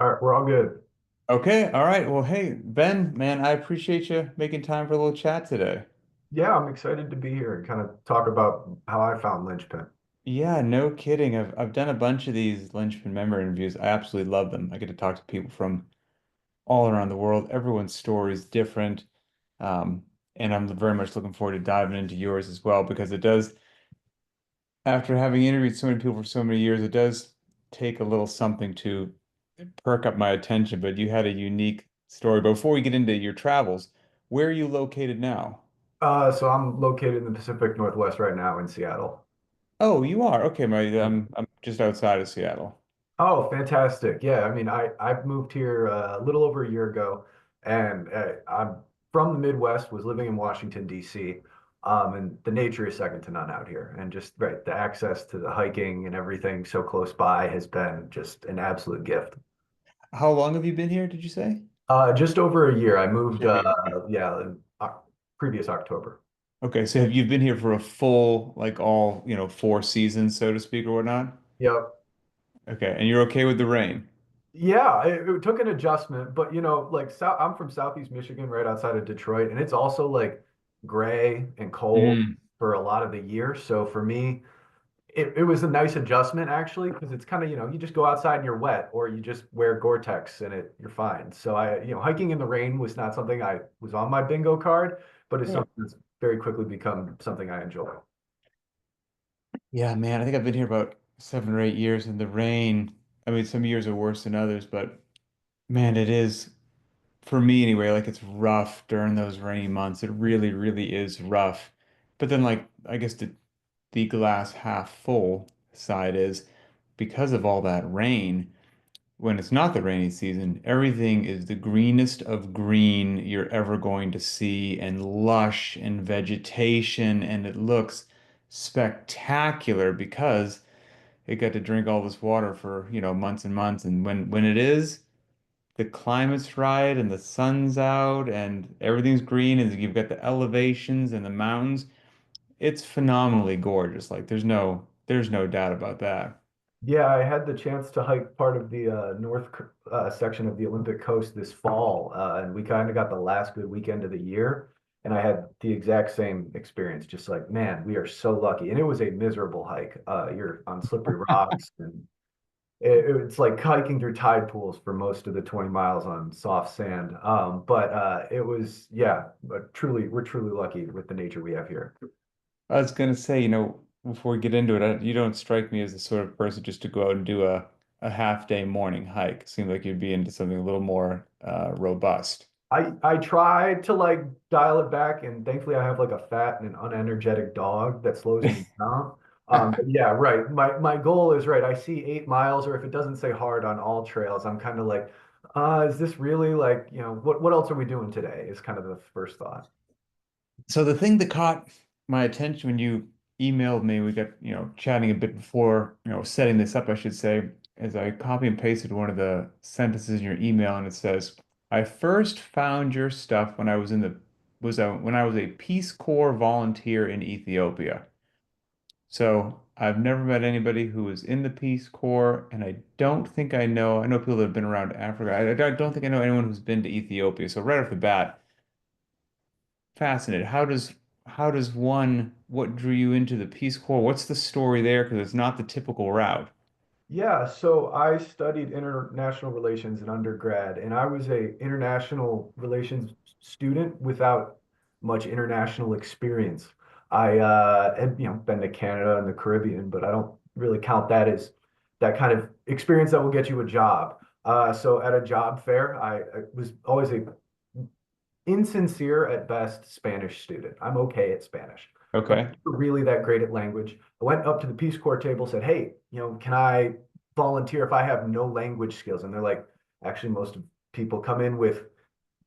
All right, we're all good. Okay, all right. Well, hey, Ben, man, I appreciate you making time for a little chat today. Yeah, I'm excited to be here and kind of talk about how I found Linchpin. Yeah, no kidding. I've done a bunch of these Linchpin member interviews. I absolutely love them. I get to talk to people from all around the world. Everyone's story is different. Um, and I'm very much looking forward to diving into yours as well because it does, after having interviewed so many people for so many years, it does take a little something to perk up my attention. But you had a unique story. Before we get into your travels, where are you located now? So I'm located in the Pacific Northwest right now in Seattle. Oh, you are. Okay, I'm just outside of Seattle. Oh, fantastic. Yeah, I mean, I've moved here a little over a year ago, and I'm from the Midwest, was living in Washington, D.C. And the nature is second to none out here. And just right, the access to the hiking and everything so close by has been just an absolute gift. How long have you been here, did you say? Just over a year. I Just moved, over a year. yeah, in previous October. Okay, so have you been here for a full, like all, 4 seasons, so to speak, or whatnot? Yep. Okay, and you're okay with the rain? Yeah, it took an adjustment, but like I'm from Southeast Michigan, right outside of Detroit, and it's also like gray and cold Mm. for a lot of the year. So for me, it was a nice adjustment actually, because it's kind of, you just go outside and you're wet, or you just wear Gore-Tex and you're fine. So hiking in the rain was not something I was on my bingo card, but it's Right. something that's very quickly become something I enjoy. Yeah, man, I think I've been here about 7 or 8 years, and the rain, I mean, some years are worse than others, but man, it is, for me anyway, like it's rough during those rainy months. It really, really is rough. But then, like, I guess the glass half full side is because of all that rain, when it's not the rainy season, everything is the greenest of green you're ever going to see, and lush and vegetation, and it looks spectacular because it got to drink all this water for, months and months. And when it is, the climate's right and the sun's out and everything's green and you've got the elevations and the mountains, it's phenomenally gorgeous. Like there's no doubt about that. Yeah, I had the chance to hike part of the section of the Olympic Coast this fall, and we kind of got the last good weekend of the year. And I had the exact same experience, just like, man, we are so lucky. And it was a miserable hike. You're on slippery rocks, and it's like hiking through tide pools for most of the 20 miles on soft sand. But it was, yeah, but we're truly lucky with the nature we have here. I was gonna say, before we get into it, you don't strike me as the sort of person just to go out and do a half day morning hike. Seems like you'd be into something a little more robust. I try to like dial it back, and thankfully I have like a fat and an unenergetic dog that slows me down. But yeah, right. My goal is right. I see 8 miles, or if it doesn't say hard on all trails, I'm kind of like, is this really like, what else are we doing today? Is kind of the first thought. So the thing that caught my attention when you emailed me, we got, chatting a bit before, setting this up, I should say, is I copy and pasted one of the sentences in your email, and it says, "I first found your stuff when I was in the when I was a Peace Corps volunteer in Ethiopia." So I've never met anybody who was in the Peace Corps, and I don't think I know people that have been around Africa. I don't think I know anyone who's been to Ethiopia. So right off the bat, fascinated. How does one, what drew you into the Peace Corps? What's the story there? Because it's not the typical route. Yeah, so I studied international relations in undergrad, and I was a international relations student without much international experience. I had been to Canada and the Caribbean, but I don't really count that as that kind of experience that will get you a job. So at a job fair, I was always a insincere at best Spanish student. I'm okay at Spanish, but Okay. I'm not really that great at language. I went up to the Peace Corps table, said, "Hey, can I volunteer if I have no language skills?" And they're like, "Actually, most of people come in with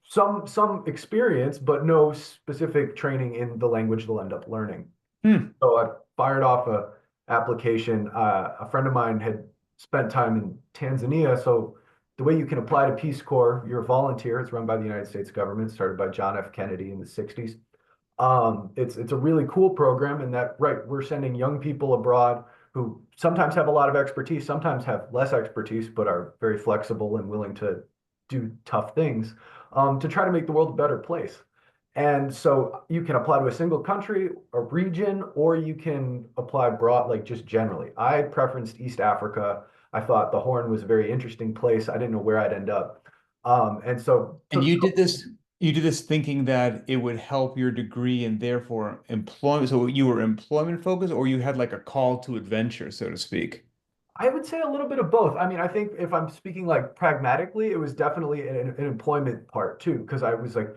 some experience, but no specific training in the language they'll end up learning." Hmm. So I fired off a application. A friend of mine had spent time in Tanzania, so the way you can apply to Peace Corps, you're a volunteer. It's run by the United States government, started by John F. Kennedy in the 60s. It's a really cool program in that, right, we're sending young people abroad who sometimes have a lot of expertise, sometimes have less expertise, but are very flexible and willing to do tough things to try to make the world a better place. And so you can apply to a single country, a region, or you can apply broad, like just generally. I preferenced East Africa. I thought the Horn was a very interesting place. I didn't know where I'd end up. And so And took you did this thinking that it would help your degree and therefore employment. So you were employment focused, or you had like a call to adventure, so to speak. I would say a little bit of both. I mean, I think if I'm speaking like pragmatically, it was definitely an employment part too, because I was like,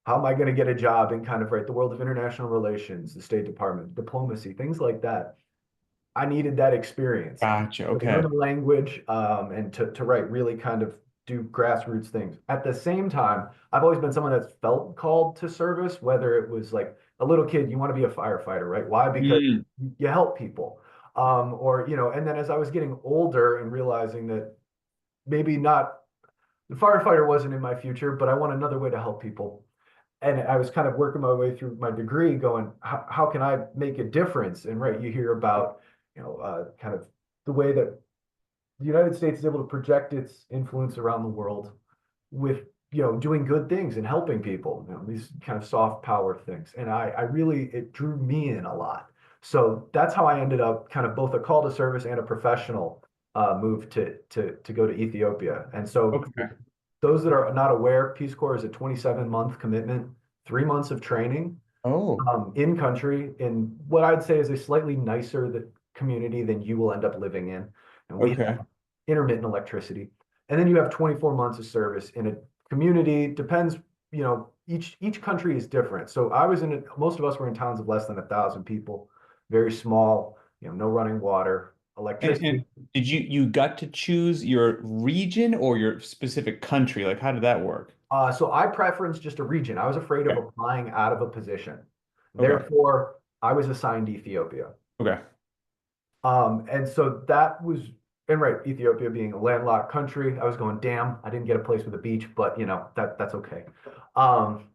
how am I going to get a job in kind of right the world of international relations, the State Department, diplomacy, things like that. I needed that experience Gotcha. to learn Okay. the language and to write really kind of do grassroots things. At the same time, I've always been someone that's felt called to service, whether it was like a little kid, you want to be a firefighter, right? Why? Because Mm, you help people. Or, and then as I was getting older and realizing that maybe not the firefighter wasn't in my future, but I want another way to help people. And I was kind of working my way through my degree going, how can I make a difference? And right, you hear about, kind of the way that the United States is able to project its influence around the world with, doing good things and helping people, these kind of soft power things. And I really, it drew me in a lot. So that's how I ended up kind of both a call to service and a professional move to go to Ethiopia. And so okay. those that are not aware, Peace Corps is a 27-month commitment, 3 months of training Oh, in country in what I'd say is a slightly nicer community than you will end up living in. And we okay. have intermittent electricity. And then you have 24 months of service in a community, depends, each country is different. So I was in most of us were in towns of less than 1,000 people, very small, no running water, electricity. And did you got to choose your region or your specific country? Like, how did that work? So I preference just a region. I was afraid of Okay. applying out of a position. Okay. Therefore, I was assigned Ethiopia. Okay. And so that was, and right, Ethiopia being a landlocked country, I was going, damn, I didn't get a place with a beach, but that's okay. Um,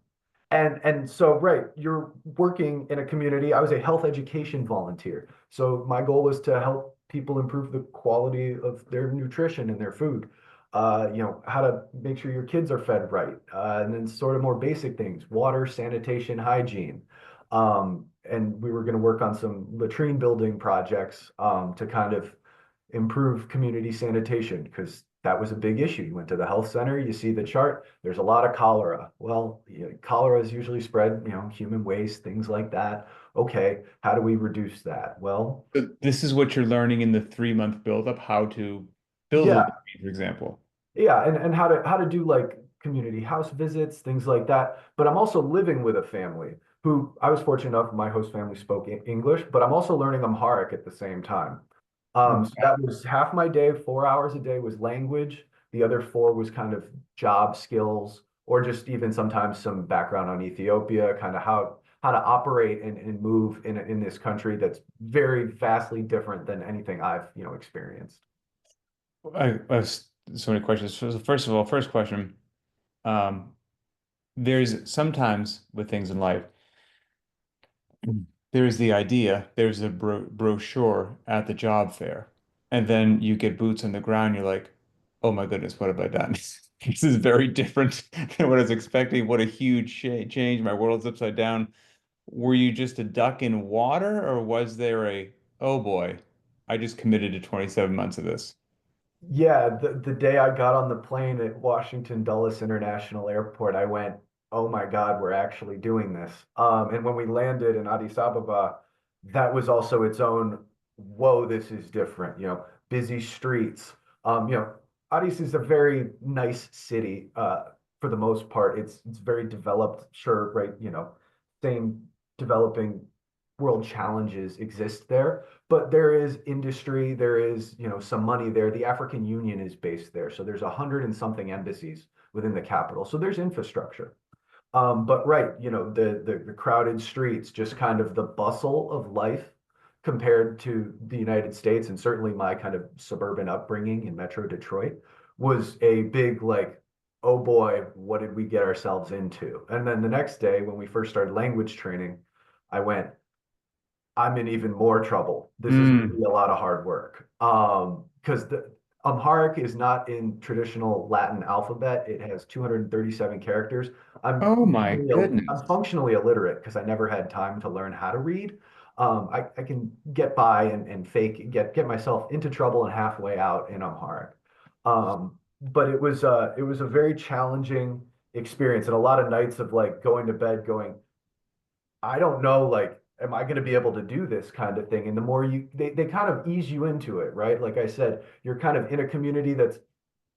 and so right, you're working in a community. I was a health education volunteer. So my goal was to help people improve the quality of their nutrition and their food. How to make sure your kids are fed right. And then sort of more basic things, water, sanitation, hygiene. And we were going to work on some latrine building projects to kind of improve community sanitation because that was a big issue. You went to the health center, you see the chart, there's a lot of cholera. Well, cholera is usually spread, human waste, things like that. Okay, how do we reduce that? Well, So this is what you're learning in the 3 month buildup, how to build a yeah, latrine, for example. yeah, and how to do like community house visits, things like that. But I'm also living with a family who I was fortunate enough, my host family spoke English, but I'm also learning Amharic at the same time. So that was half my day, 4 hours a day was language. The other four was kind of job skills, or just even sometimes some background on Ethiopia, kind of how to operate and move in this country that's very vastly different than anything I've experienced. I have so many questions. So first of all, first question, um, there's sometimes with things in life, there's the idea, there's a brochure at the job fair, and then you get boots on the ground, you're like, oh my goodness, what have I done? This is very different than what I was expecting. What a huge change. My world's upside down. Were you just a duck in water, or was there a, oh boy, I just committed to 27 months of this? Yeah, the day I got on the plane at Washington Dulles International Airport, I went, "Oh my God, we're actually doing this." And when we landed in Addis Ababa, that was also its own, "Whoa, this is different." Busy streets. Addis is a very nice city, for the most part. It's very developed, sure, right? Same developing world challenges exist there, but there is industry, there is, some money there. The African Union is based there. So there's 100 and something embassies within the capital. So there's infrastructure. But right, the crowded streets, just kind of the bustle of life compared to the United States, and certainly my kind of suburban upbringing in Metro Detroit was a big like, oh boy, what did we get ourselves into? And then the next day, when we first started language training, I went, I'm in even more trouble. This is going to Mm. be a lot of hard work. Because the Amharic is not in traditional Latin alphabet. It has 237 characters. Oh my I'm goodness. functionally illiterate because I never had time to learn how to read. I can get by and fake get myself into trouble and halfway out in Amharic. But it was a very challenging experience and a lot of nights of like going to bed going, I don't know, like, am I going to be able to do this kind of thing? And the more they kind of ease you into it, right? Like I said, you're kind of in a community that's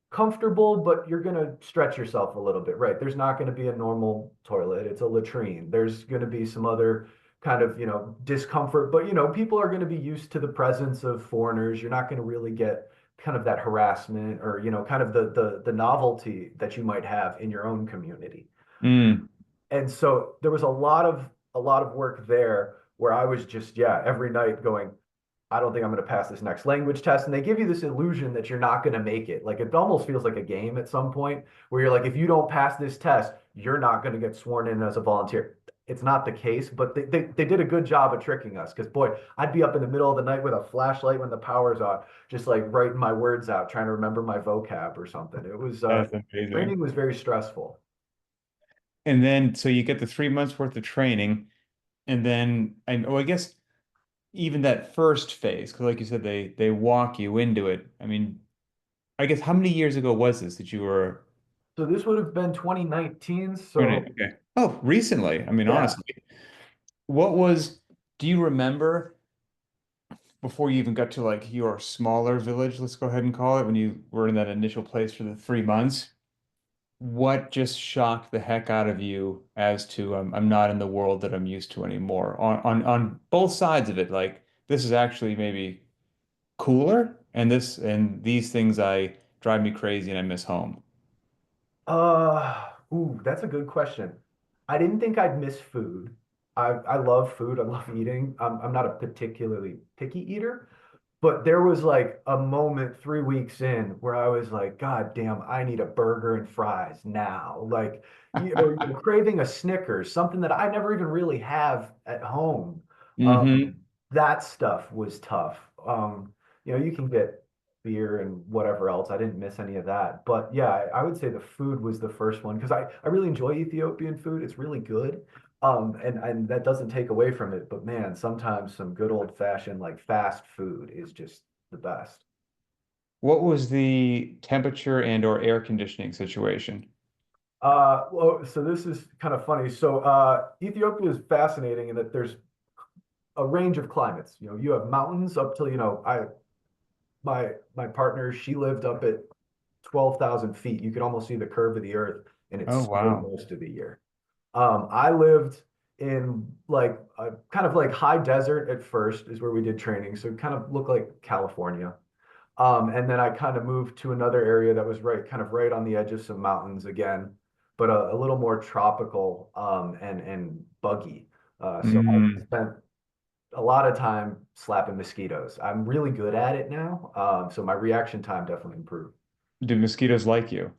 comfortable, but you're going to stretch yourself a little bit, right? There's not going to be a normal toilet. It's a latrine. There's going to be some other kind of, discomfort, but, people are going to be used to the presence of foreigners. You're not going to really get kind of that harassment or, kind of the novelty that you might have in your own community. Mm. And so there was a lot of work there where I was just, yeah, every night going, I don't think I'm going to pass this next language test. And they give you this illusion that you're not going to make it. Like it almost feels like a game at some point where you're like, if you don't pass this test, you're not going to get sworn in as a volunteer. It's not the case, but they did a good job of tricking us. Because boy, I'd be up in the middle of the night with a flashlight when the power's on, just like writing my words out, trying to remember my vocab or something. It was That's amazing. training was very stressful. And then, so you get the 3 months worth of training, and then, I guess even that first phase, because like you said, they walk you into it. I mean, I guess how many years ago was this that you were So this would have been 2019. doing it? So Okay. Oh, recently. I mean, yeah. honestly, what was, do you remember before you even got to like your smaller village, let's go ahead and call it, when you were in that initial place for the 3 months? What just shocked the heck out of you as to I'm not in the world that I'm used to anymore on both sides of it? Like this is actually maybe cooler, and this and these things I drive me crazy and I miss home. That's a good question. I didn't think I'd miss food. I love food. I love eating. I'm not a particularly picky eater, but there was like a moment 3 weeks in where I was like, God damn, I need a burger and fries now. Like, craving a Snickers, something that I never even really have at home. Hmm. That stuff was tough. You can get beer and whatever else. I didn't miss any of that. But yeah, I would say the food was the first one because I really enjoy Ethiopian food. It's really good. And that doesn't take away from it. But man, sometimes some good old fashioned like fast food is just the best. What was the temperature and or air conditioning situation? Well, so this is kind of funny. So Ethiopia is fascinating in that there's a range of climates. You have mountains up till, my partner, she lived up at 12,000 feet. You could almost see the curve of the earth, and it Oh, snowed wow. most of the year. I lived in like a kind of like high desert at first, is where we did training. So it kind of looked like California. And then I kind of moved to another area that was kind of right on the edge of some mountains again, but a little more tropical and buggy. So I Mm. spent a lot of time slapping mosquitoes. I'm really good at it now. So my reaction time definitely improved. Do mosquitoes like you?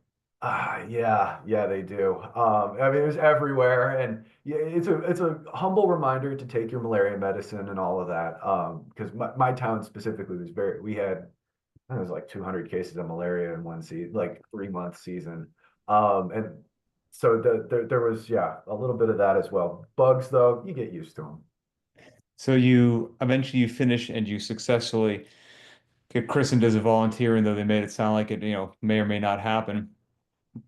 Yeah, yeah, they do. I mean, it was everywhere, and yeah, it's a humble reminder to take your malaria medicine and all of that. Because my town specifically was we had, I think it was like 200 cases of malaria in one season, like 3 month season. And so there was, yeah, a little bit of that as well. Bugs though, you get used to them. So you eventually you finish and you successfully get christened as a volunteer, and though they made it sound like it, may or may not happen.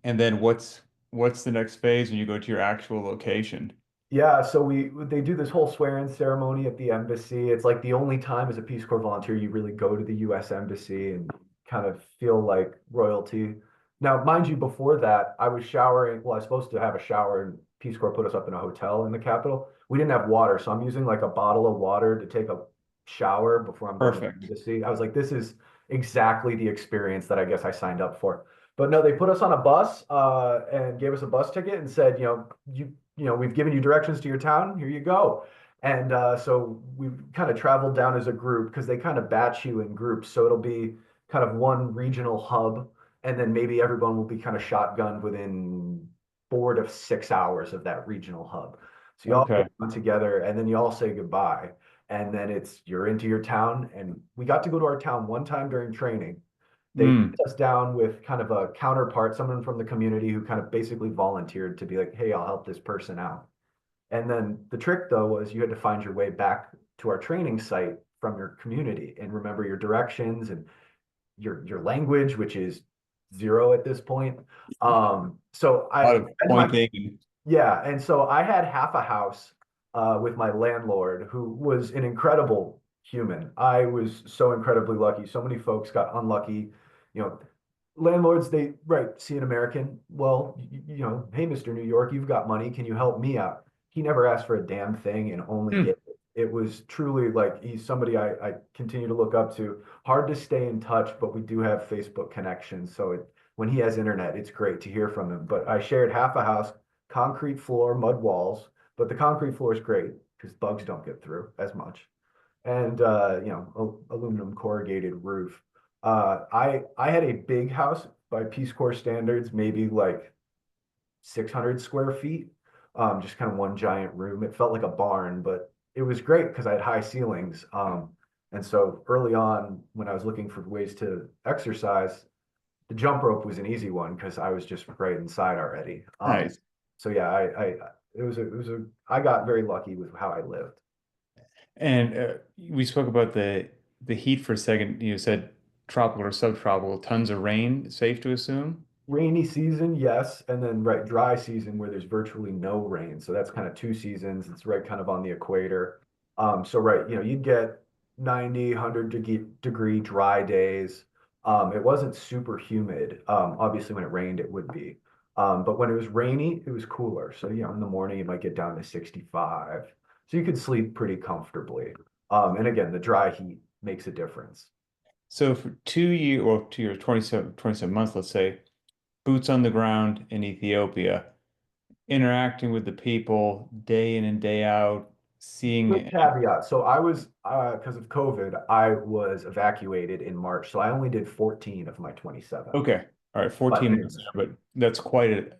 And then what's the next phase when you go to your actual location? Yeah, so they do this whole swear-in ceremony at the embassy. It's like the only time as a Peace Corps volunteer you really go to the U.S. Embassy and kind of feel like royalty. Now, mind you, before that, I was showering. Well, I was supposed to have a shower, and Peace Corps put us up in a hotel in the capital. We didn't have water, so I'm using like a bottle of water to take a shower before I'm going to the Perfect. embassy. I was like, this is exactly the experience that I guess I signed up for. But no, they put us on a bus and gave us a bus ticket and said, we've given you directions to your town. Here you go. And so we've kind of traveled down as a group because they kind of batch you in groups. So it'll be kind of one regional hub, and then maybe everyone will be kind of shotgunned within 4 to 6 hours of that regional hub. So you all go Okay. down together, and then you all say goodbye. and then you're into your town. And we got to go to our town one time during training. They Mm. put us down with kind of a counterpart, someone from the community who kind of basically volunteered to be like, hey, I'll help this person out. And then the trick though was you had to find your way back to our training site from your community and remember your directions and your language, which is zero at this point. So A I lot of and point my taking. yeah, and so I had half a house with my landlord, who was an incredible human. I was so incredibly lucky. So many folks got unlucky. You know, landlords, they, right, see an American, well, hey, Mr. New York, you've got money. Can you help me out? He never asked for a damn thing and only Hmm. gave it. It was truly like he's somebody I continue to look up to. Hard to stay in touch, but we do have Facebook connections. So when he has internet, it's great to hear from him. But I shared half a house, concrete floor, mud walls, but the concrete floor is great because bugs don't get through as much. And aluminum corrugated roof. I had a big house by Peace Corps standards, maybe like 600 square feet, just kind of one giant room. It felt like a barn, but it was great because I had high ceilings. And so early on, when I was looking for ways to exercise, the jump rope was an easy one because I was just right inside already. Nice. So yeah, I got very lucky with how I lived. And we spoke about the heat for a second. You said tropical or subtropical, tons of rain, safe to assume? Rainy season, yes, and then right dry season where there's virtually no rain. So that's kind of two seasons. It's right kind of on the equator. So right, you'd get 90, 100 degree dry days. It wasn't super humid. Obviously when it rained, it would be. But when it was rainy, it was cooler. So, in the morning, it might get down to 65. So you could sleep pretty comfortably. And again, the dry heat makes a difference. So for 2 year or 2 years, 27 months, let's say, boots on the ground in Ethiopia, interacting with the people day in and day out, Quick seeing, caveat. So I was, because of COVID, I was evacuated in March. So I only did 14 of my 27, okay, all right, but 14 months finished. there, but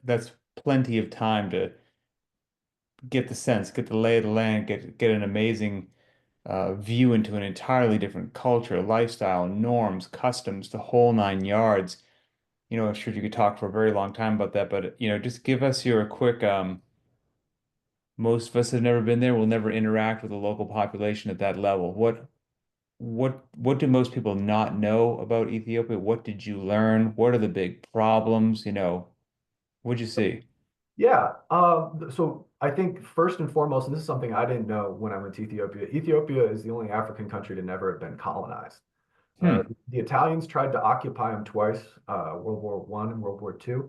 that's plenty of time to get the sense, get the lay of the land, get an amazing view into an entirely different culture, lifestyle, norms, customs, the whole 9 yards. I'm sure you could talk for a very long time about that, but just give us your quick most of us have never been there, will never interact with the local population at that level. What do most people not know about Ethiopia? What did you learn? What are the big problems? What'd you see? Yeah. So I think first and foremost, and this is something I didn't know when I went to Ethiopia. Ethiopia is the only African country to never have been colonized. Hmm. The Italians tried to occupy them twice, World War I and World War II.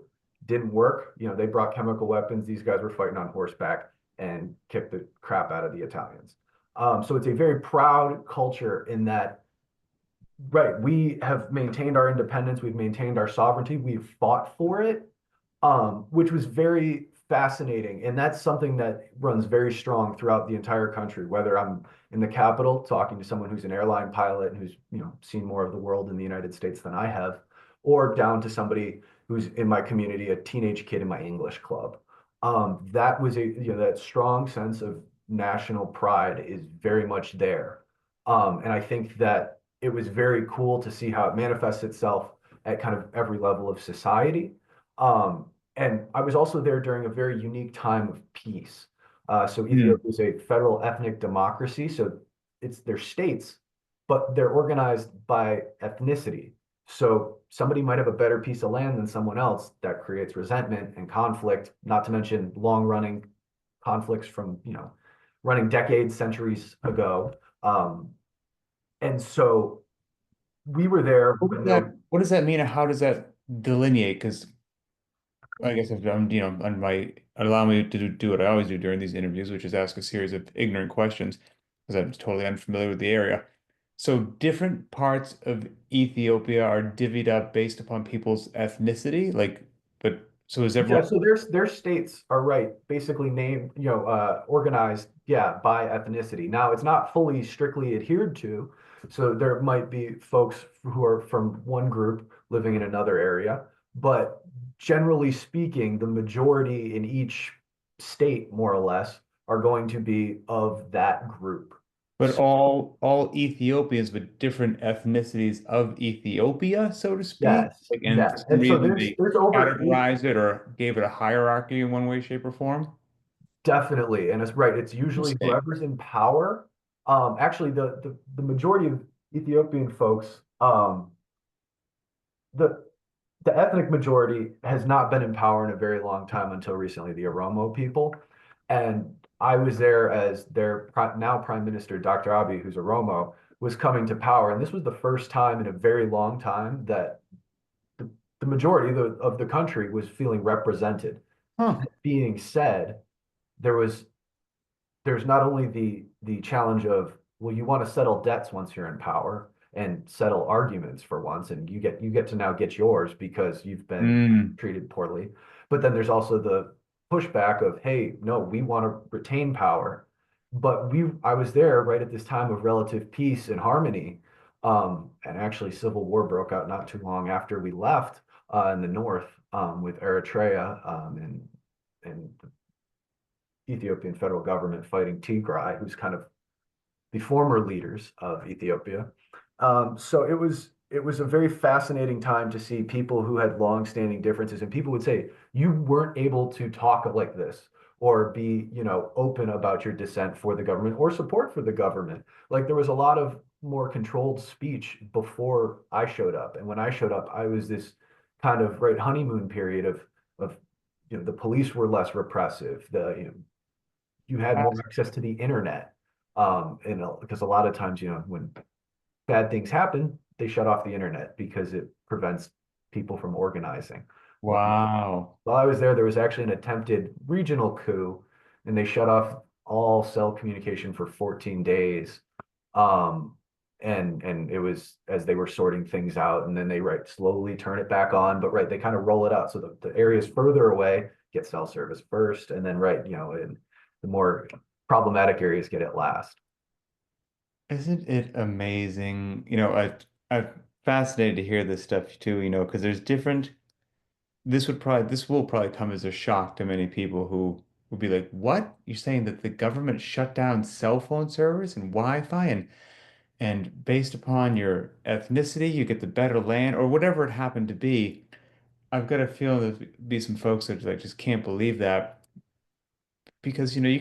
Didn't work. They brought chemical weapons. These guys were fighting on horseback and kicked the crap out of the Italians. So it's a very proud culture in that, right, we have maintained our independence, we've maintained our sovereignty, we've fought for it, which was very fascinating. And that's something that runs very strong throughout the entire country, whether I'm in the capital talking to someone who's an airline pilot and who's, seen more of the world in the United States than I have, or down to somebody who's in my community, a teenage kid in my English club. That was that strong sense of national pride is very much there. And I think that it was very cool to see how it manifests itself at kind of every level of society. And I was also there during a very unique time of peace. So Hmm. Ethiopia is a federal ethnic democracy. So they're states, but they're organized by ethnicity. So somebody might have a better piece of land than someone else. That creates resentment and conflict, not to mention long running conflicts from, running decades, centuries ago. And so we were there when there were, What does that mean, and how does that delineate? Because I guess if I'm, on my allow me to do what I always do during these interviews, which is ask a series of ignorant questions, because I'm totally unfamiliar with the area. So different parts of Ethiopia are divvied up based upon people's ethnicity, but so is yeah, everyone so their states are right, basically named, organized, yeah, by ethnicity. Now it's not fully strictly adhered to, so there might be folks who are from one group living in another area, but generally speaking, the majority in each state, more or less, are going to be of that group. But all Ethiopians with different ethnicities of Ethiopia, so to speak. Yes, Like, and for yes. some And so reason they there's over eight, categorized it or gave it a hierarchy in one way, shape, or form. definitely, and it's right. It's usually Interesting. whoever's in power. Actually, the majority of Ethiopian folks, the the ethnic majority has not been in power in a very long time until recently, the Oromo people. And I was there as their now Prime Minister, Dr. Abiy, who's Oromo, was coming to power. And this was the first time in a very long time that the, the majority of the country was feeling represented. Huh. Being said, there was there's not only the challenge of, well, you want to settle debts once you're in power and settle arguments for once, and you get to now get yours because you've been Mm. treated poorly. But then there's also the pushback of, hey, no, we want to retain power. But I was there right at this time of relative peace and harmony. And actually civil war broke out not too long after we left in the north, with Eritrea, and Ethiopian federal government fighting Tigray, who's kind of the former leaders of Ethiopia. So it was a very fascinating time to see people who had long-standing differences, and people would say you weren't able to talk like this or be, open about your dissent for the government or support for the government. Like there was a lot of more controlled speech before I showed up, and when I showed up, I was this kind of right honeymoon period of the police were less repressive. You had more access to the internet. And because a lot of times, when bad things happen, they shut off the internet because it prevents people from organizing. Well, Wow. while I was there was actually an attempted regional coup, and they shut off all cell communication for 14 days. Um, and it was as they were sorting things out, and then they slowly turn it back on, but they kind of roll it out so the areas further away get cell service first, and then and the more problematic areas get it last. Isn't it amazing? I'm fascinated to hear this stuff too, because there's different this will probably come as a shock to many people who will be like, "What? You're saying that the government shut down cell phone service and Wi-Fi and based upon your ethnicity, you get the better land or whatever it happened to be." I've got a feeling there'll be some folks that like just can't believe that because you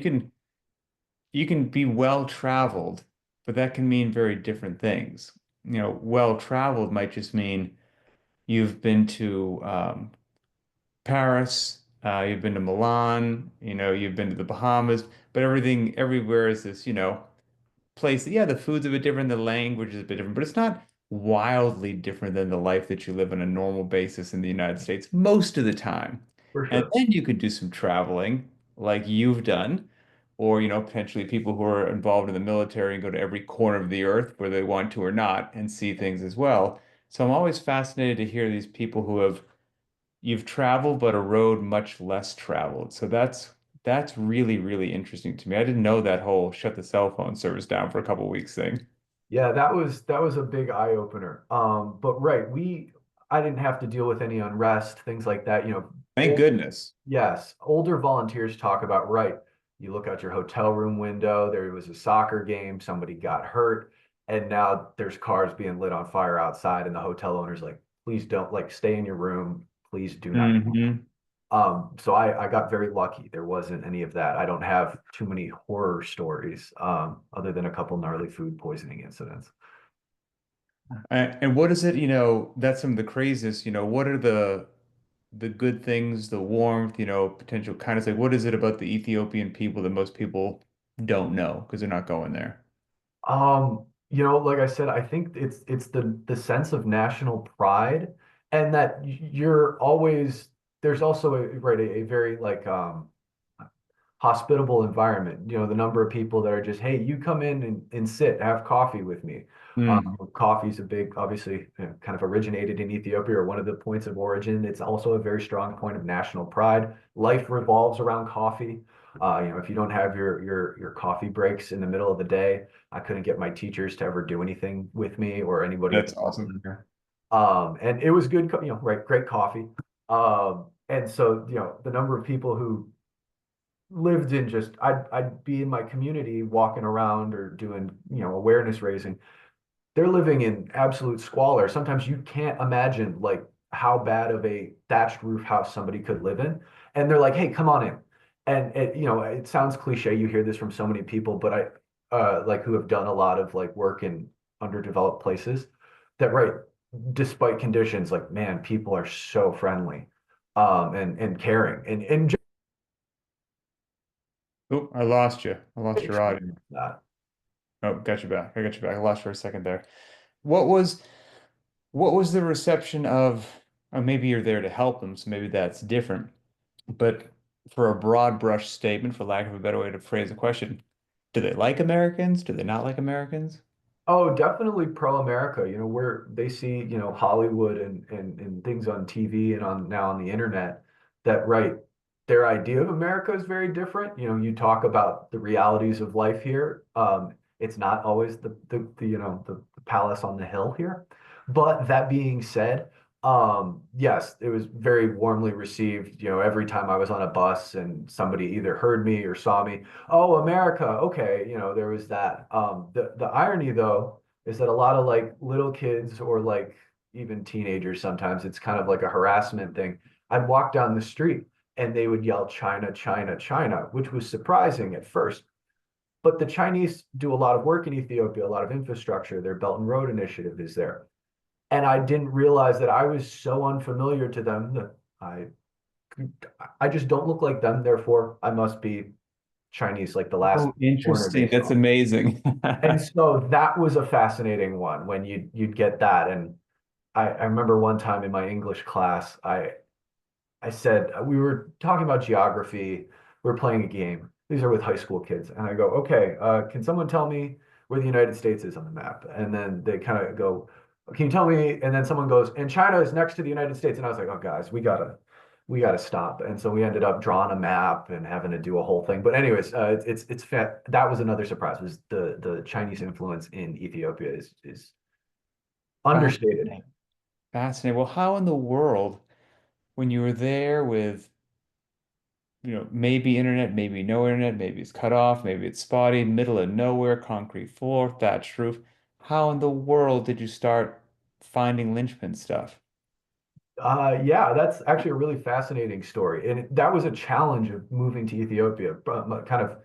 can be well traveled, but that can mean very different things. Well traveled might just mean you've been to Paris, you've been to Milan, you've been to the Bahamas, but everything everywhere is this, place. Yeah, the food's a bit different, the language is a bit different, but it's not wildly different than the life that you live on a normal basis in the United States most of the time. For And sure. then you could do some traveling like you've done, or potentially people who are involved in the military and go to every corner of the earth where they want to or not and see things as well. So I'm always fascinated to hear these people who have you've traveled but a road much less traveled. So that's really, really interesting to me. I didn't know that whole shut the cell phone service down for a couple weeks thing. Yeah, that was a big eye opener. But I didn't have to deal with any unrest, things like that. Thank Old, goodness. yes, older volunteers talk about, right. You look out your hotel room window, there was a soccer game, somebody got hurt, and now there's cars being lit on fire outside, and the hotel owner's like, please don't, like, stay in your room, please do not. Hmm. So I got very lucky. There wasn't any of that. I don't have too many horror stories, other than a couple gnarly food poisoning incidents. And what is it, that's some of the craziest, what are the good things, the warmth, potential kindness? Like what is it about the Ethiopian people that most people don't know because they're not going there? Like I said, I think it's the sense of national pride, and that you're always there's also a very like hospitable environment. The number of people that are just, hey, you come in and sit, have coffee with me. Mm, Coffee is a big, obviously, kind of originated in Ethiopia, or one of the points of origin. It's also a very strong point of national pride. Life revolves around coffee. If you don't have your coffee breaks in the middle of the day, I couldn't get my teachers to ever do anything with me or anybody at that's the call awesome. center. And it was good, right, great coffee. And so, the number of people who lived in just I'd be in my community walking around or doing, awareness raising. They're living in absolute squalor. Sometimes you can't imagine like how bad of a thatched roof house somebody could live in. And they're like, "Hey, come on in." And it sounds cliche. You hear this from so many people, but like who have done a lot of like work in underdeveloped places that right, despite conditions, like man, people are so friendly, and caring and just Oh, I lost you. I lost your audio. experience that. Oh, got you back. I got you back. I lost you for a second there. What was what was the reception of, or maybe you're there to help them, so maybe that's different. But for a broad brush statement, for lack of a better way to phrase the question, do they like Americans? Do they not like Americans? Oh, definitely pro-America. Where they see, Hollywood and things on TV and on now on the internet that right, their idea of America is very different. You talk about the realities of life here. It's not always the palace on the hill here. But that being said, yes, it was very warmly received. Every time I was on a bus and somebody either heard me or saw me, oh, America. Okay, there was that. The irony though is that a lot of like little kids or like even teenagers sometimes it's kind of like a harassment thing. I'd walk down the street and they would yell China, China, China, which was surprising at first. But the Chinese do a lot of work in Ethiopia, a lot of infrastructure. Their Belt and Road Initiative is there. And I didn't realize that I was so unfamiliar to them that I just don't look like them. Therefore, I must be Chinese, like the last Oh, foreigner they interesting. That's saw. amazing. And so that was a fascinating one when you'd get that. And I remember one time in my English class, I said we were talking about geography. We were playing a game. These are with high school kids, and I go, okay, can someone tell me where the United States is on the map? And then they kind of go, can you tell me? And then someone goes, and China is next to the United States. And I was like, oh guys, we gotta stop. And so we ended up drawing a map and having to do a whole thing. But anyways, that was another surprise was the Chinese influence in Ethiopia is understated. Fascinating. Fascinating. Well, how in the world, when you were there with, maybe internet, maybe no internet, maybe it's cut off, maybe it's spotty, middle of nowhere, concrete floor, thatched roof, how in the world did you start finding linchpin stuff? Yeah, that's actually a really fascinating story. And that was a challenge of moving to Ethiopia. Kind of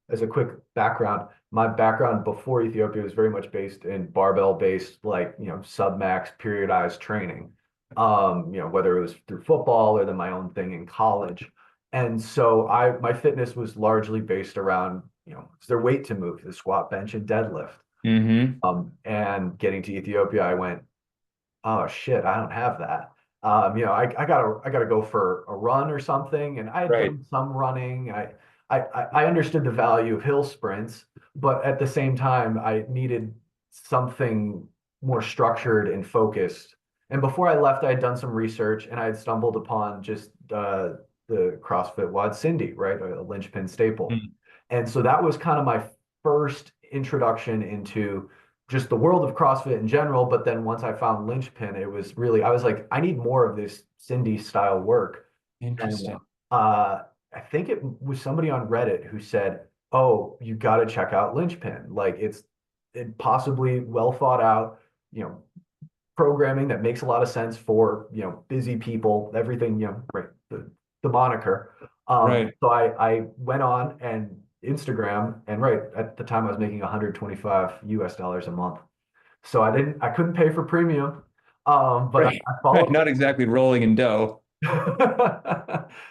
as a quick background, my background before Ethiopia was very much based in barbell-based, like, submax periodized training. Whether it was through football or then my own thing in college. And so my fitness was largely based around, is there weight to move, the squat, bench, and deadlift. Mm-hmm. And getting to Ethiopia, I went, oh shit, I don't have that. I gotta go for a run or something. And I had Right. done some running. I understood the value of hill sprints, but at the same time, I needed something more structured and focused. And before I left, I had done some research and I had stumbled upon just the CrossFit Wad Cindy, right? A linchpin staple. Mm. And so that was kind of my first introduction into just the world of CrossFit in general. But then once I found Linchpin, it was really, I was like, I need more of this Cindy style work. And Interesting. I think it was somebody on Reddit who said, oh, you got to check out Linchpin. Like it possibly well thought out, you know, programming that makes a lot of sense for, busy people, everything, right, the moniker. Right. So I went on and Instagram and right at the time I was making 125 US dollars a month. So I couldn't pay for premium. But Right. I Right. followed. Not exactly rolling in dough.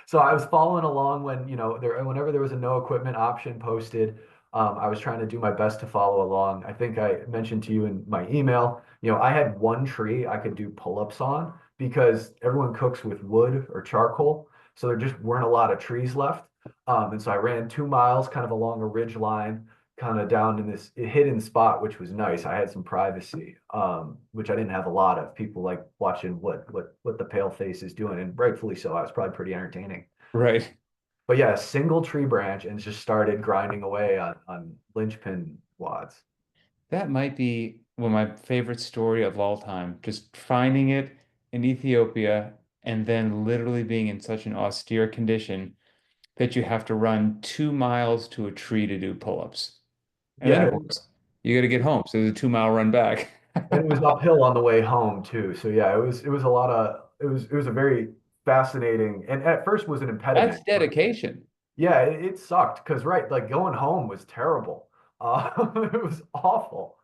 So I was following along when, whenever there was a no equipment option posted, I was trying to do my best to follow along. I think I mentioned to you in my email, I had one tree I could do pull-ups on because everyone cooks with wood or charcoal. So there just weren't a lot of trees left. And so I ran 2 miles kind of along a ridge line kind of down in this hidden spot, which was nice. I had some privacy, which I didn't have a lot of. People like watching what the pale face is doing, and rightfully so. I was probably pretty entertaining. Right. But yeah, a single tree branch and just started grinding away on linchpin wads. That might be one of my favorite story of all time. Just finding it in Ethiopia and then literally being in such an austere condition that you have to run 2 miles to a tree to do pull-ups. And then, Yeah, of course, you got to get home. So there's a 2 mile run back. and it was uphill on the way home too. So yeah, it was a lot of it was a very fascinating and at first was an That's impediment, but dedication. yeah, it sucked because right, like going home was terrible. It was awful.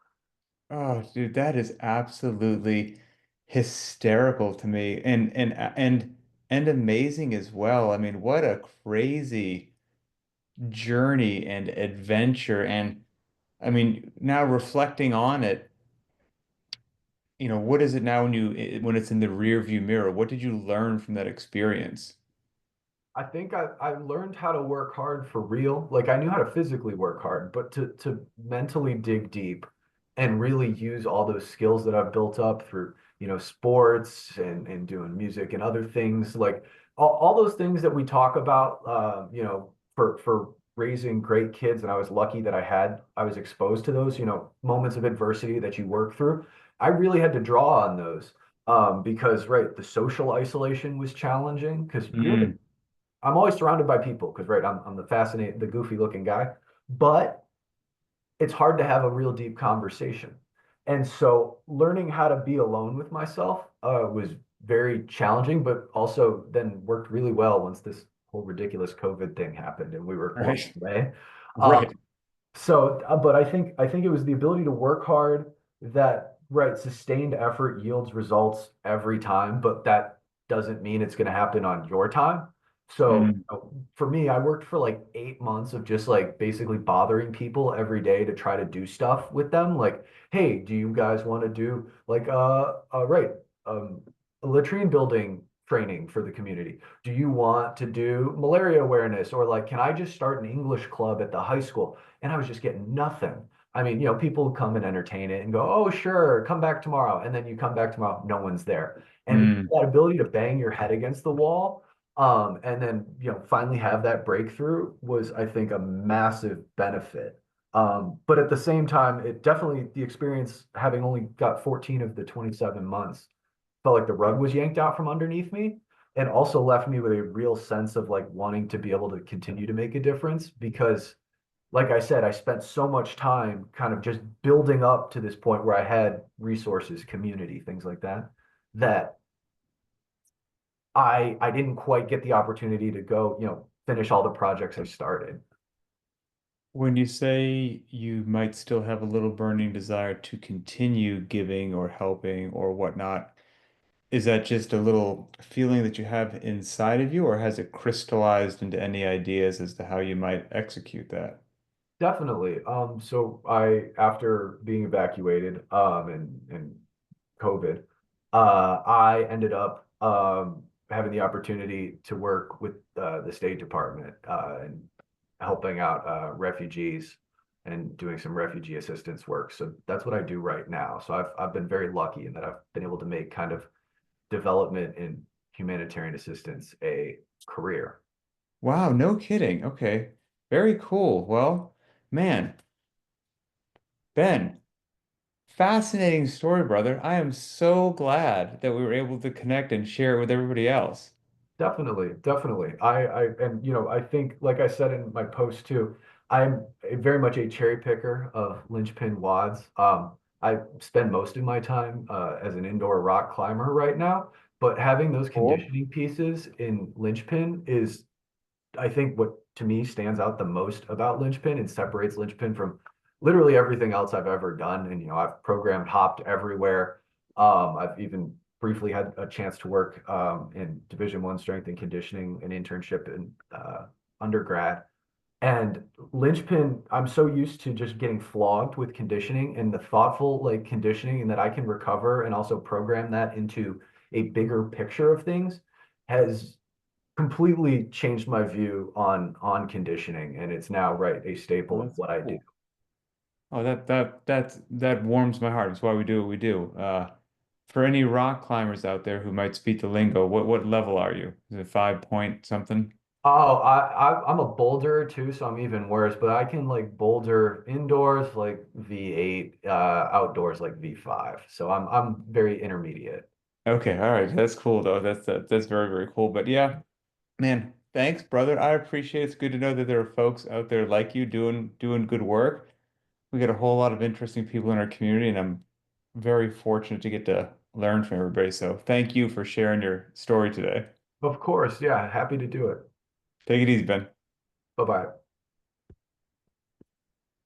Oh, dude, that is absolutely hysterical to me and amazing as well. I mean, what a crazy journey and adventure. And I mean, now reflecting on it, what is it now when it's in the rear view mirror? What did you learn from that experience? I think I learned how to work hard for real. Like I knew how to physically work hard, but to mentally dig deep and really use all those skills that I've built up through, sports and doing music and other things, like all those things that we talk about, for raising great kids. And I was lucky that I was exposed to those, moments of adversity that you work through. I really had to draw on those. Because right, the social isolation was challenging because really Mm, I'm always surrounded by people because right, I'm the goofy looking guy, but it's hard to have a real deep conversation. And so learning how to be alone with myself was very challenging, but also then worked really well once this whole ridiculous COVID thing happened and we were locked right. away. Um, Right. but I think it was the ability to work hard that, right, sustained effort yields results every time, but that doesn't mean it's going to happen on your time. So Mm, for me, I worked for like 8 months of just like basically bothering people every day to try to do stuff with them. Like, hey, do you guys want to do like right, um a latrine building training for the community? Do you want to do malaria awareness? Or like, can I just start an English club at the high school? And I was just getting nothing. I mean, people would come and entertain it and go, oh, sure, come back tomorrow. And then you come back tomorrow, no one's there. And mm. that ability to bang your head against the wall, and then, finally have that breakthrough was, I think, a massive benefit. But at the same time, it definitely, the experience having only got 14 of the 27 months felt like the rug was yanked out from underneath me and also left me with a real sense of like wanting to be able to continue to make a difference because like I said, I spent so much time kind of just building up to this point where I had resources, community, things like that, that I didn't quite get the opportunity to go, finish all the projects I started. When you say you might still have a little burning desire to continue giving or helping or whatnot, is that just a little feeling that you have inside of you, or has it crystallized into any ideas as to how you might execute that? Definitely. So after being evacuated, and COVID, I ended up having the opportunity to work with the State Department and helping out refugees and doing some refugee assistance work. So that's what I do right now. So I've been very lucky in that I've been able to make kind of development in humanitarian assistance a career. Wow, no kidding. Okay. Very cool. Well, man, Ben, fascinating story, brother. I am so glad that we were able to connect and share it with everybody else. Definitely, definitely. And I think, like I said in my post too, very much a cherry picker of linchpin wads. I spend most of my time as an indoor rock climber right now, but having those Cool. conditioning pieces in linchpin is, I think, what to me stands out the most about linchpin and separates linchpin from literally everything else I've ever done. And I've programmed, hopped everywhere. I've even briefly had a chance to work in Division I strength and conditioning, an internship in undergrad. And linchpin, I'm so used to just getting flogged with conditioning and the thoughtful like conditioning, and that I can recover and also program that into a bigger picture of things has completely changed my view on conditioning, and it's now right a Oh, staple of that's what I do. cool. Oh, that warms my heart. That's why we do what we do. For any rock climbers out there who might speak the lingo, what level are you? Is it 5 point something? Oh, I'm a boulderer too, so I'm even worse. But I can like boulder indoors like V8, outdoors like V5. So I'm very intermediate. Okay, all right. That's cool though. That's very, very cool. But yeah, man. Thanks, brother. I appreciate it. It's good to know that there are folks out there like you doing good work. We got a whole lot of interesting people in our community, and I'm very fortunate to get to learn from everybody. So thank you for sharing your story today. Of course, yeah, happy to do it. Take it easy, Ben. Bye bye.